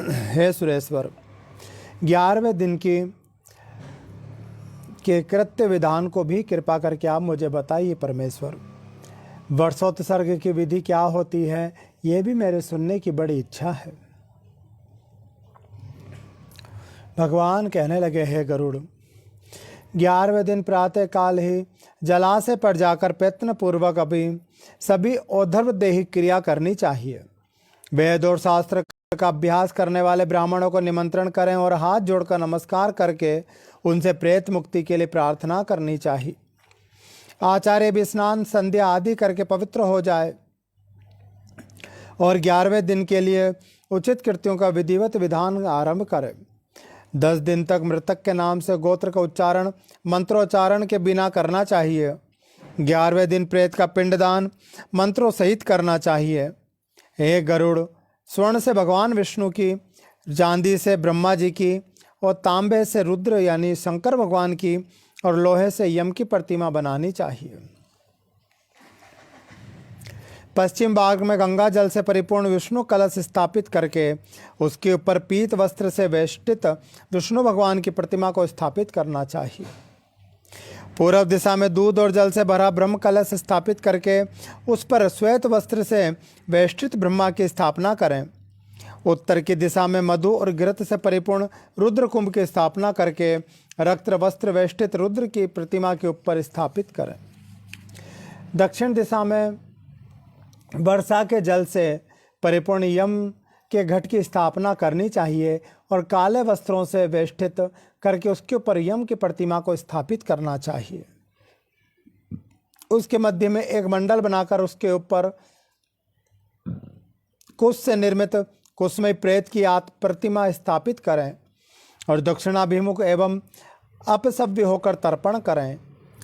हे सुरेश्वर, 11वें दिन के कृत्य विधान को भी कृपा करके आप मुझे बताइए परमेश्वर। वर्षोत्सर्ग की विधि क्या होती है, ये भी मेरे सुनने की बड़ी इच्छा है। भगवान कहने लगे, हे गरुड़, 11वें दिन प्रातः काल ही जलाशय पर जाकर प्रयत्न पूर्वक सभी औधर्व देही क्रिया करनी चाहिए। वेद और शास्त्र का अभ्यास करने वाले ब्राह्मणों को निमंत्रण करें और हाथ जोड़कर नमस्कार करके उनसे प्रेत मुक्ति के लिए प्रार्थना करनी चाहिए। आचार्य भी स्नान संध्या आदि करके पवित्र हो जाए और 11वें दिन के लिए उचित कृत्यों का विधिवत विधान आरंभ करें। 10 दिन तक मृतक के नाम से गोत्र का उच्चारण मंत्रोच्चारण के बिना करना चाहिए। 11वें दिन प्रेत का पिंडदान मंत्रों सहित करना चाहिए। हे गरुड़, स्वर्ण से भगवान विष्णु की, चांदी से ब्रह्मा जी की और तांबे से रुद्र यानी शंकर भगवान की और लोहे से यम की प्रतिमा बनानी चाहिए। पश्चिम भाग में गंगा जल से परिपूर्ण विष्णु कलश स्थापित करके उसके ऊपर पीत वस्त्र से वेष्टित विष्णु भगवान की प्रतिमा को स्थापित करना चाहिए। पूर्व दिशा में दूध और जल से भरा ब्रह्म कलश स्थापित करके उस पर श्वेत वस्त्र से वेष्टित ब्रह्मा की स्थापना करें। उत्तर की दिशा में मधु और घृत से परिपूर्ण रुद्र कुंभ की स्थापना करके रक्त वस्त्र वेष्टित रुद्र की प्रतिमा के ऊपर स्थापित करें। दक्षिण दिशा में वर्षा के जल से परिपूर्ण यम के घट की स्थापना करनी चाहिए और काले वस्त्रों से वेष्टित करके उसके ऊपर यम की प्रतिमा को स्थापित करना चाहिए। उसके मध्य में एक मंडल बनाकर उसके ऊपर कुश से निर्मित कुशमय प्रेत की प्रतिमा स्थापित करें और दक्षिणाभिमुख एवं अपसव्य होकर तर्पण करें,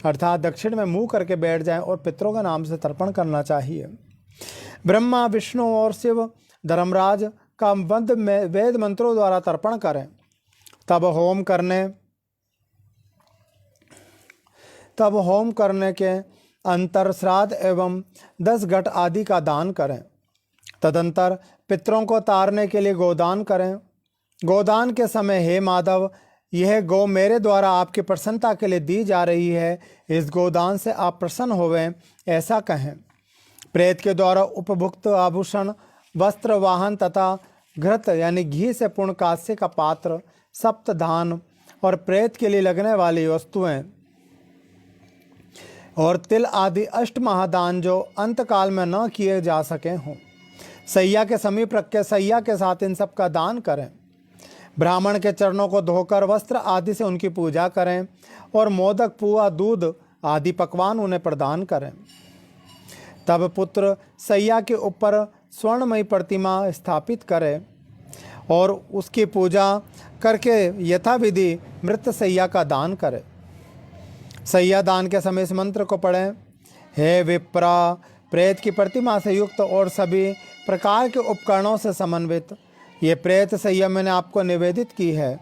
अर्थात दक्षिण में मुंह करके बैठ जाएं और पितरों का नाम से तर्पण करना चाहिए। ब्रह्मा विष्णु और शिव धर्मराज का बंद में वेद मंत्रों द्वारा तर्पण करें। तब होम करने के अंतर श्राद्ध एवं 10 घट आदि का दान करें। तदंतर पितरों को तारने के लिए गोदान करें। गोदान के समय, हे माधव, यह गौ मेरे द्वारा आपकी प्रसन्नता के लिए दी जा रही है, इस गोदान से आप प्रसन्न होवें, ऐसा कहें। प्रेत के द्वारा उपभुक्त आभूषण, वस्त्र, वाहन तथा घृत यानी घी से पूर्ण कांस्य का पात्र, सप्तधान और प्रेत के लिए लगने वाली वस्तुएं और तिल आदि 8 महादान जो अंतकाल में न किए जा सके हों, सैया के समीप रख के सैया के साथ इन सब का दान करें। ब्राह्मण के चरणों को धोकर वस्त्र आदि से उनकी पूजा करें और मोदक, पुआ, दूध आदि पकवान उन्हें प्रदान करें। तब पुत्र सैया के ऊपर स्वर्णमयी प्रतिमा स्थापित करे और उसकी पूजा करके यथाविधि मृत सैया का दान करे। सैया दान के समय इस मंत्र को पढ़ें, हे विप्रा, प्रेत की प्रतिमा से युक्त और सभी प्रकार के उपकरणों से समन्वित ये प्रेत सैया मैंने आपको निवेदित की है।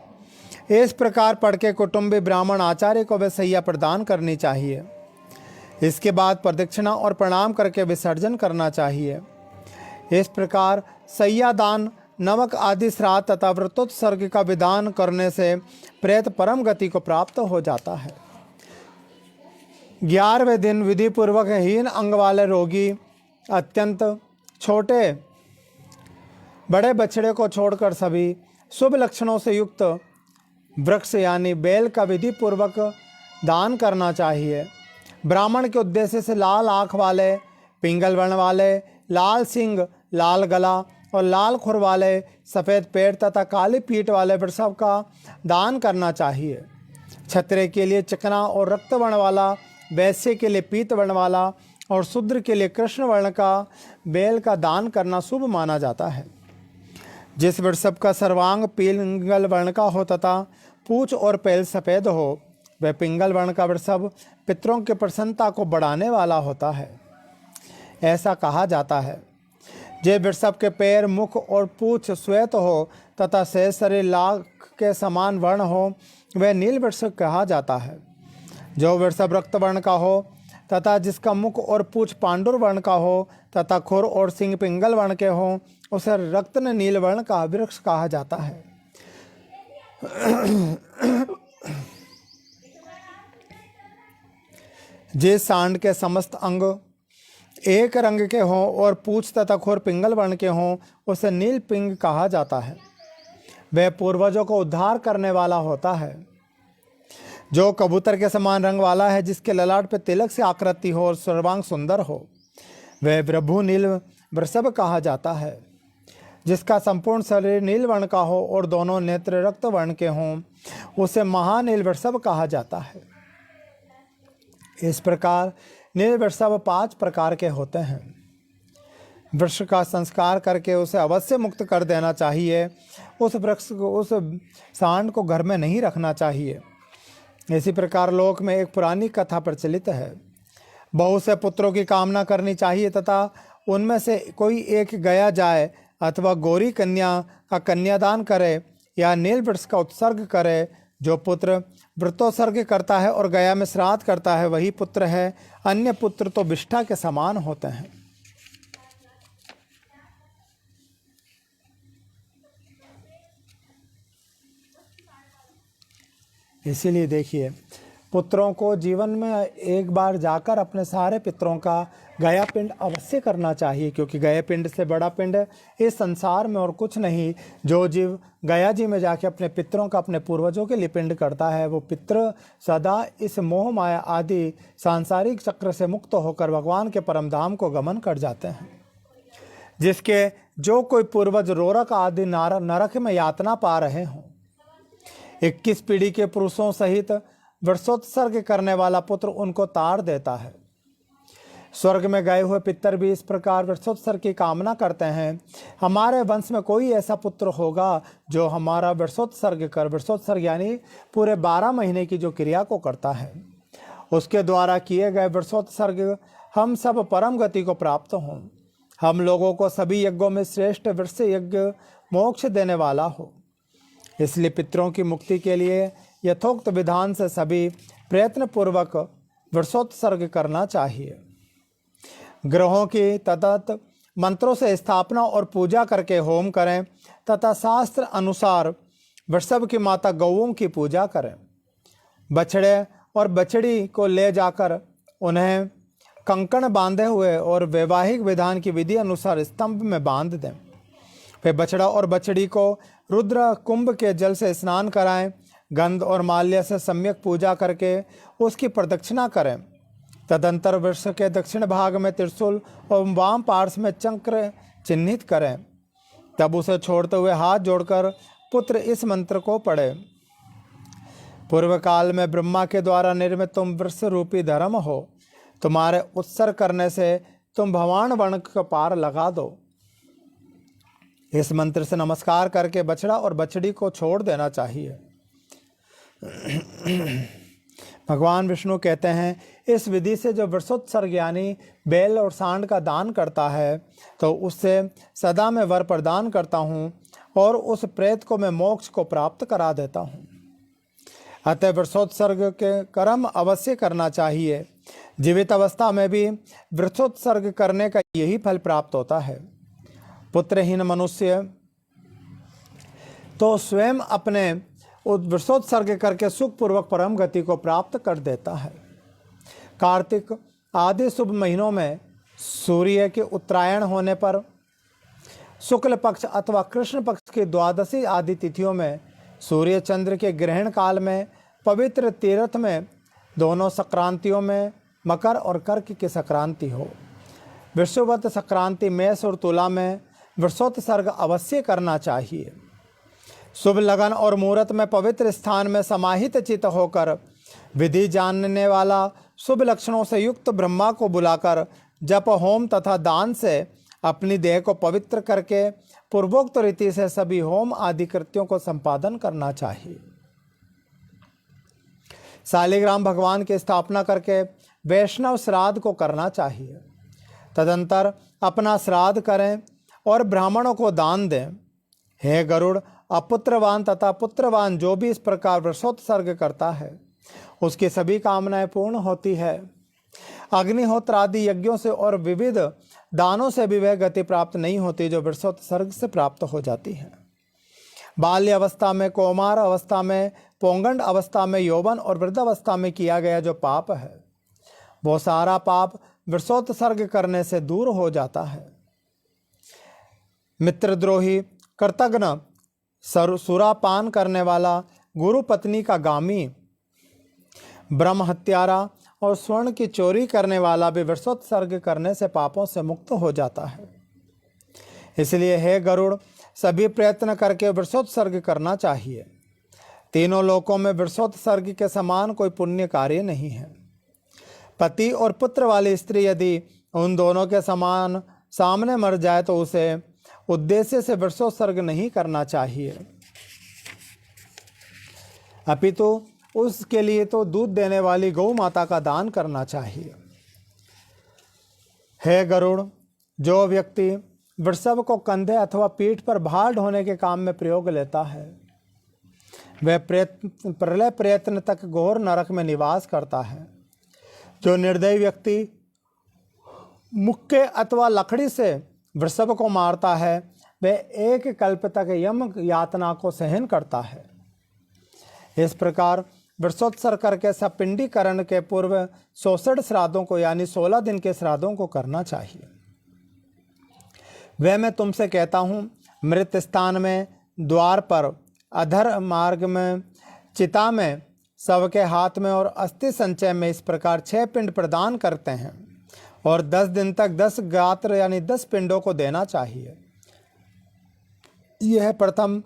इस प्रकार पढ़ के कुटुंबी ब्राह्मण आचार्य को वे सैया प्रदान करनी चाहिए। इसके बाद प्रदक्षिणा और प्रणाम करके विसर्जन करना चाहिए। इस प्रकार सैया दान, नमक आदि श्राद्ध तथा व्रतोत्सर्ग का विधान करने से प्रेत परम गति को प्राप्त हो जाता है। 11वें दिन विधि पूर्वक हीन अंग वाले रोगी, अत्यंत छोटे बड़े बछड़े को छोड़कर सभी शुभ लक्षणों से युक्त वृक्ष यानी बेल का विधि पूर्वक दान करना चाहिए। ब्राह्मण के उद्देश्य से लाल आँख वाले, पिंगल वर्ण वाले, लाल सिंग, लाल गला और लाल खुर वाले, सफ़ेद पेट तथा काली पीठ वाले वृषभ का दान करना चाहिए। क्षत्रिय के लिए चिकना और रक्त वर्ण वाला, वैश्य के लिए पीत वर्ण वाला और शूद्र के लिए कृष्ण वर्ण का बेल का दान करना शुभ माना जाता है। जिस वृषभ का सर्वांग पिंगल वर्ण का हो तथा पूंछ और पैल सफ़ेद हो, वह पिंगल वर्ण का वृषभ पितरों की प्रसन्नता को बढ़ाने वाला होता है, ऐसा कहा जाता है। जे वृषभ के पैर, मुख और पूंछ श्वेत हो तथा शेष शरीर लाख के समान वर्ण हो, वह नील वृषभ कहा जाता है। जो वृषभ रक्त वर्ण का हो तथा जिसका मुख और पूछ पांडुर वर्ण का हो तथा खुर और सिंग पिंगल वर्ण के हो, उसे रक्तन नील वर्ण का वृक्ष कहा जाता है। जिस सांड के समस्त अंग एक रंग के हों और पूछ तथा खुर पिंगल वर्ण के हों, उसे नील पिंग कहा जाता है। वह पूर्वजों को उद्धार करने वाला होता है। जो कबूतर के समान रंग वाला है, जिसके ललाट पे तिलक से आकृति हो और सर्वांग सुंदर हो, वह प्रभु नील वृषभ कहा जाता है। जिसका संपूर्ण शरीर नील वर्ण का हो और दोनों नेत्र रक्त वर्ण के हों, उसे महानील वृषभ कहा जाता है। इस प्रकार नील वृषभ 5 प्रकार के होते हैं। वृक्ष का संस्कार करके उसे अवश्य मुक्त कर देना चाहिए। उस वृक्ष को, उस सांड को घर में नहीं रखना चाहिए। इसी प्रकार लोक में एक पुरानी कथा प्रचलित है। बहू से पुत्रों की कामना करनी चाहिए तथा उनमें से कोई एक गया जाए अथवा गोरी कन्या का कन्यादान करे या नील वृक्ष का उत्सर्ग करे। जो पुत्र व्रतोत्सर्ग करता है और गया में श्राद्ध करता है, वही पुत्र है। अन्य पुत्र तो विष्ठा के समान होते हैं। इसीलिए देखिए, पुत्रों को जीवन में एक बार जाकर अपने सारे पितरों का गया पिंड अवश्य करना चाहिए, क्योंकि गया पिंड से बड़ा पिंड इस संसार में और कुछ नहीं। जो जीव गया जी में जाके अपने पितरों का, अपने पूर्वजों के लिए पिंड करता है, वो पितर सदा इस मोह माया आदि सांसारिक चक्र से मुक्त होकर भगवान के परम धाम को गमन कर जाते हैं। जिसके जो कोई पूर्वज रोरक आदि नरक में यातना पा रहे हों, 21 पीढ़ी के पुरुषों सहित वर्षोत्सर्ग करने वाला पुत्र उनको तार देता है। स्वर्ग में गए हुए पितर भी इस प्रकार वर्षोत्सर्ग की कामना करते हैं। हमारे वंश में कोई ऐसा पुत्र होगा जो हमारा वर्षोत्सर्ग यानी पूरे 12 महीने की जो क्रिया को करता है, उसके द्वारा किए गए वर्षोत्सर्ग हम सब परम गति को प्राप्त हों। हम लोगों को सभी यज्ञों में श्रेष्ठ वृक्ष यज्ञ मोक्ष देने वाला हो। इसलिए पितरों की मुक्ति के लिए यथोक्त विधान से सभी प्रयत्न पूर्वक वर्षोत्सर्ग करना चाहिए। ग्रहों की ततत मंत्रों से स्थापना और पूजा करके होम करें तथा शास्त्र अनुसार वृषभ की माता गौओं की पूजा करें। बछड़े और बछड़ी को ले जाकर उन्हें कंकण बांधे हुए और वैवाहिक विधान की विधि अनुसार स्तंभ में बांध दें। फिर बछड़ा और बछड़ी को रुद्र कुंभ के जल से स्नान कराएं। गंध और माल्य से सम्यक पूजा करके उसकी प्रदक्षिणा करें। तदंतर वृक्ष के दक्षिण भाग में त्रिशूल और वाम पार्श्व में चक्र चिन्हित करें। तब उसे छोड़ते हुए हाथ जोड़कर पुत्र इस मंत्र को पढ़े। पूर्व काल में ब्रह्मा के द्वारा निर्मित तुम वृक्ष रूपी धर्म हो। तुम्हारे उत्सर्ग करने से तुम भवान वर्ण का पार लगा दो। इस मंत्र से नमस्कार करके बछड़ा और बछड़ी को छोड़ देना चाहिए। भगवान विष्णु कहते हैं, इस विधि से जो वर्षोत्सर्ग यानी बैल और सांड का दान करता है, तो उससे सदा मैं वर प्रदान करता हूँ और उस प्रेत को मैं मोक्ष को प्राप्त करा देता हूँ। अतः वर्षोत्सर्ग के कर्म अवश्य करना चाहिए। जीवित अवस्था में भी वृक्षोत्सर्ग करने का यही फल प्राप्त होता है। पुत्रहीन मनुष्य तो स्वयं अपने वृषोत्सर्ग करके सुखपूर्वक परम गति को प्राप्त कर देता है। कार्तिक आदि शुभ महीनों में सूर्य के उत्तरायण होने पर शुक्ल पक्ष अथवा कृष्ण पक्ष की द्वादशी आदि तिथियों में सूर्य चंद्र के ग्रहण काल में पवित्र तीर्थ में दोनों संक्रांतियों में मकर और कर्क की संक्रांति हो। विषुवत संक्रांति मेष और तुला में वृषोत्सर्ग अवश्य करना चाहिए। शुभ लगन और मुहूर्त में पवित्र स्थान में समाहित चित्त होकर विधि जानने वाला शुभ लक्षणों से युक्त ब्रह्मा को बुलाकर जप होम तथा दान से अपनी देह को पवित्र करके पूर्वोक्त रीति से सभी होम आदि कृत्यों को संपादन करना चाहिए। शालिग्राम भगवान की स्थापना करके वैष्णव श्राद्ध को करना चाहिए। तदंतर अपना श्राद्ध करें और ब्राह्मणों को दान दें। हे गरुड़, अपुत्रवान तथा पुत्रवान जो भी इस प्रकार वृषोत्सर्ग करता है, उसकी सभी कामनाएं पूर्ण होती है। अग्निहोत्र आदि यज्ञों से और विविध दानों से भी वह गति प्राप्त नहीं होती जो वृषोत्सर्ग से प्राप्त हो जाती है। बाल्य अवस्था में, कौमार अवस्था में, पौंगंड अवस्था में, यौवन और वृद्धावस्था में किया गया जो पाप है वो सारा पाप वृषोत्सर्ग करने से दूर हो जाता है। मित्रद्रोही, कृतघ्न, सुरापान करने वाला, गुरु पत्नी का गामी, ब्रह्म हत्यारा और स्वर्ण की चोरी करने वाला भी वृषोत्सर्ग करने से पापों से मुक्त हो जाता है। इसलिए हे गरुड़, सभी प्रयत्न करके वृषोत्सर्ग करना चाहिए। तीनों लोकों में वृषोत्सर्ग के समान कोई पुण्य कार्य नहीं है। पति और पुत्र वाली स्त्री यदि उन दोनों के समान सामने मर जाए तो उसे उद्देश्य से वृषोत्सर्ग नहीं करना चाहिए, अपितु उसके लिए तो दूध देने वाली गौ माता का दान करना चाहिए। हे गरुड़, जो व्यक्ति वृषभ को कंधे अथवा पीठ पर भार ढोने के काम में प्रयोग लेता है वह प्रलय प्रयत्न तक घोर नरक में निवास करता है। जो निर्दयी व्यक्ति मुक्के अथवा लकड़ी से वृषभ को मारता है वह एक कल्प तक यम यातना को सहन करता है। इस प्रकार वृषोत्सर्ग करके सपिंडीकरण के पूर्व 66 श्राद्धों को यानी 16 दिन के श्राद्धों को करना चाहिए। वह मैं तुमसे कहता हूँ, मृत स्थान में, द्वार पर, अधर मार्ग में, चिता में, शव के हाथ में और अस्थि संचय में इस प्रकार 6 पिंड प्रदान करते हैं और 10 दिन तक 10 गात्र यानी 10 पिंडों को देना चाहिए। यह प्रथम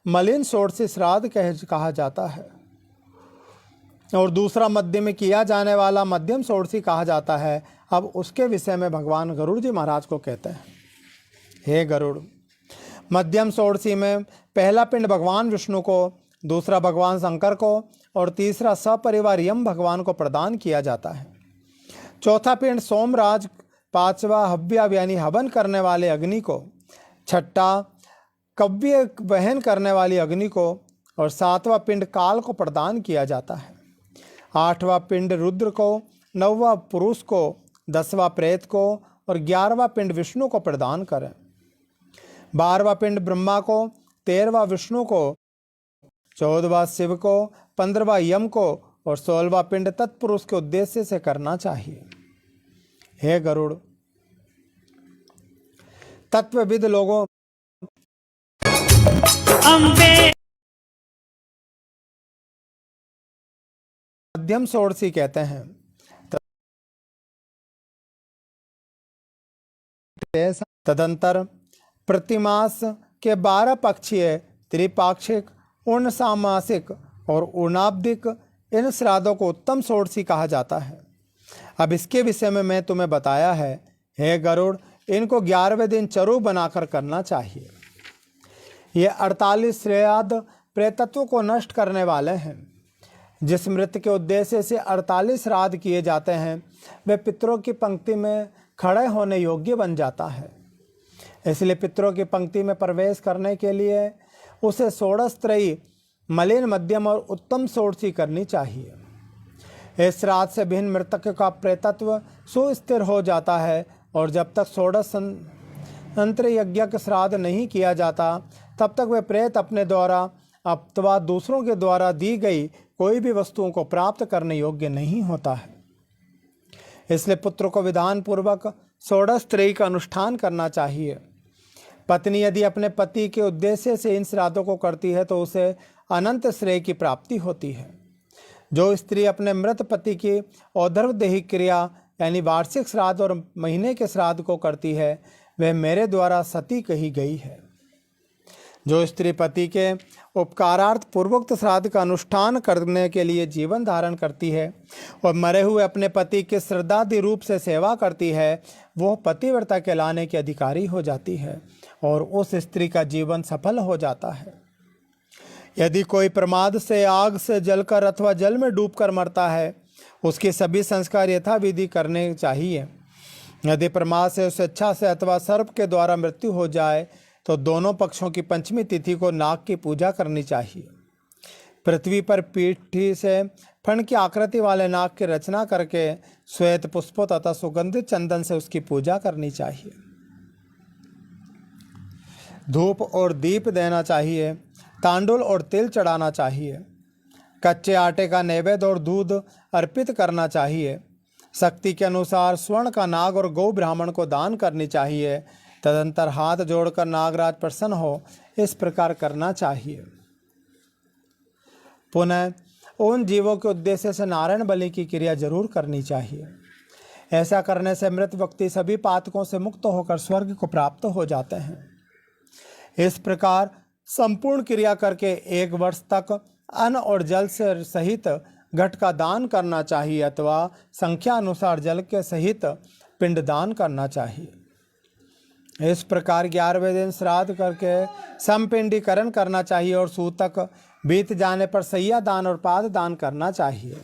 मलिन षोडशी श्राद्ध कहा जाता है और दूसरा मध्य में किया जाने वाला मध्यम षोडशी कहा जाता है। अब उसके विषय में भगवान गरुड़ जी महाराज को कहते हैं, हे गरुड़, मध्यम षोडशी में पहला पिंड भगवान विष्णु को, दूसरा भगवान शंकर को और तीसरा सपरिवार यम भगवान को प्रदान किया जाता है। चौथा पिंड सोमराज, पांचवा हव्य यानी हवन करने वाले अग्नि को, छठा कव्य वहन करने वाली अग्नि को और 7वां पिंड काल को प्रदान किया जाता है। 8वां पिंड रुद्र को, 9वां पुरुष को, 10वां प्रेत को और 11वां पिंड विष्णु को प्रदान करें। 12वां पिंड ब्रह्मा को, 13वां विष्णु को, 14वां शिव को, 15वां यम को और 16वां पिंड तत्पुरुष के उद्देश्य से करना चाहिए। हे गरुड़, तत्वविद लोगों मध्यम षोडशी कहते हैं। तदंतर प्रतिमास के 12 पक्षीय, त्रिपाक्षिक, उर्णसामासिक और उर्णाब्दिक इन श्राद्धों को उत्तम षोडशी कहा जाता है। अब इसके विषय में मैं तुम्हें बताया है। हे गरुड़, इनको 11वें दिन चरु बनाकर करना चाहिए। ये 48 श्राद्ध प्रेतत्व को नष्ट करने वाले हैं। जिस मृत के उद्देश्य से 48 श्राद्ध किए जाते हैं वे पितरों की पंक्ति में खड़े होने योग्य बन जाता है। इसलिए पितरों की पंक्ति में प्रवेश करने के लिए उसे षोडशत्रयी, मलिन, मध्यम और उत्तम षोडशी करनी चाहिए। इस श्राद्ध से भिन्न मृतक का प्रेतत्व सुस्थिर हो जाता है और जब तक षोडश तंत्र यज्ञ का श्राद्ध नहीं किया जाता तब तक वह प्रेत अपने द्वारा अथवा दूसरों के द्वारा दी गई कोई भी वस्तुओं को प्राप्त करने योग्य नहीं होता है। इसलिए पुत्र को विधान पूर्वक षोडशत्रयी का अनुष्ठान करना चाहिए। पत्नी यदि अपने पति के उद्देश्य से इन श्राद्धों को करती है तो उसे अनंत श्रेय की प्राप्ति होती है। जो स्त्री अपने मृत पति की और्ध्वदेही क्रिया यानी वार्षिक श्राद्ध और महीने के श्राद्ध को करती है वह मेरे द्वारा सती कही गई है। जो स्त्री पति के उपकारार्थ पूर्वोक्त श्राद्ध का अनुष्ठान करने के लिए जीवन धारण करती है और मरे हुए अपने पति के श्रद्धादि रूप से सेवा करती है वह पतिव्रता कहलाने की अधिकारी हो जाती है और उस स्त्री का जीवन सफल हो जाता है। यदि कोई प्रमाद से, आग से जलकर अथवा जल में डूबकर मरता है उसके सभी संस्कार यथाविधि करने चाहिए। यदि प्रमाद से, स्वेच्छा से अथवा सर्प के द्वारा मृत्यु हो जाए तो दोनों पक्षों की पंचमी तिथि को नाग की पूजा करनी चाहिए। पृथ्वी पर पीठी से फण की आकृति वाले नाग की रचना करके श्वेत पुष्पों तथा सुगंधित चंदन से उसकी पूजा करनी चाहिए। धूप और दीप देना चाहिए। तांडुल और तिल चढ़ाना चाहिए। कच्चे आटे का नैवेद्य और दूध अर्पित करना चाहिए। शक्ति के अनुसार स्वर्ण का नाग और गौ ब्राह्मण को दान करनी चाहिए। तदंतर हाथ जोड़कर नागराज प्रसन्न हो, इस प्रकार करना चाहिए। पुनः उन जीवों के उद्देश्य से नारायण बलि की क्रिया जरूर करनी चाहिए। ऐसा करने से मृत व्यक्ति सभी पातकों से मुक्त होकर स्वर्ग को प्राप्त हो जाते हैं। इस प्रकार संपूर्ण क्रिया करके 1 वर्ष तक अन्न और जल से सहित घट का दान करना चाहिए अथवा संख्या अनुसार जल के सहित पिंड दान करना चाहिए। इस प्रकार 11वें दिन श्राद्ध करके समपिंडीकरण करना चाहिए और सूतक बीत जाने पर सैया दान और पाद दान करना चाहिए।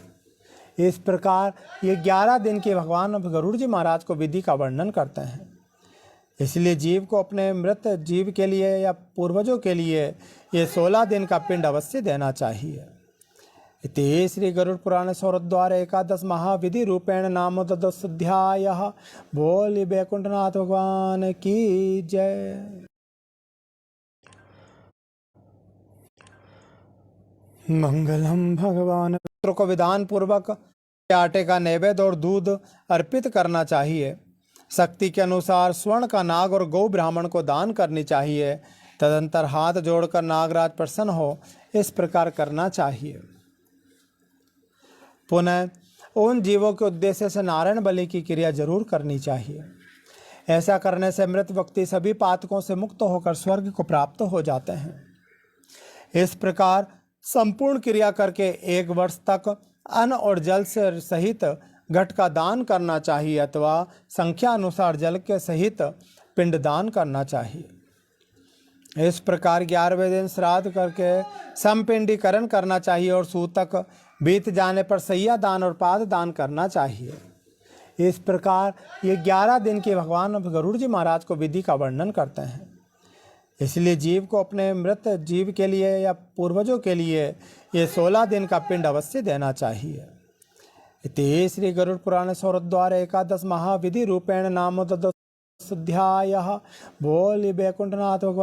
इस प्रकार ये 11 दिन के भगवान गरुड़ जी महाराज को विधि का वर्णन करते हैं। इसलिए जीव को अपने मृत जीव के लिए या पूर्वजों के लिए ये 16 दिन का पिंड अवश्य देना चाहिए। इति श्री गरुड़ पुराण सौरद्वार एकादश महाविधि रूपेण नाम तदोध्याय। बोली बैकुंठनाथ भगवान की जय। मंगलम भगवान। पुत्र को विधान पूर्वक आटे का नैवेद्य और दूध अर्पित करना चाहिए। शक्ति के अनुसार स्वर्ण का नाग और गौ ब्राह्मण को दान करनी चाहिए। तदंतर हाथ जोड़कर नागराज प्रसन्न हो, इस प्रकार करना चाहिए। पुनः उन जीवों के उद्देश्य से नारायण बलि की क्रिया जरूर करनी चाहिए। ऐसा करने से मृत व्यक्ति सभी पातकों से मुक्त होकर स्वर्ग को प्राप्त हो जाते हैं। इस प्रकार संपूर्ण क्रिया करके 1 वर्ष तक अन्न और जल से सहित घट का दान करना चाहिए अथवा संख्या अनुसार जल के सहित पिंड दान करना चाहिए। इस प्रकार 11वें दिन श्राद्ध करके समपिंडीकरण करना चाहिए और सूतक बीत जाने पर सैया दान और पाद दान करना चाहिए। इस प्रकार ये 11 दिन के भगवान गरुड़ जी महाराज को विधि का वर्णन करते हैं। इसलिए जीव को अपने मृत जीव के लिए या पूर्वजों के लिए ये 16 दिन का पिंड अवश्य देना चाहिए। इति श्री गरुड़ पुराण सौरद्वार एकादश महाविधि रूपेण नाम तदोध्याय। बोली बैकुंठनाथ भगवान।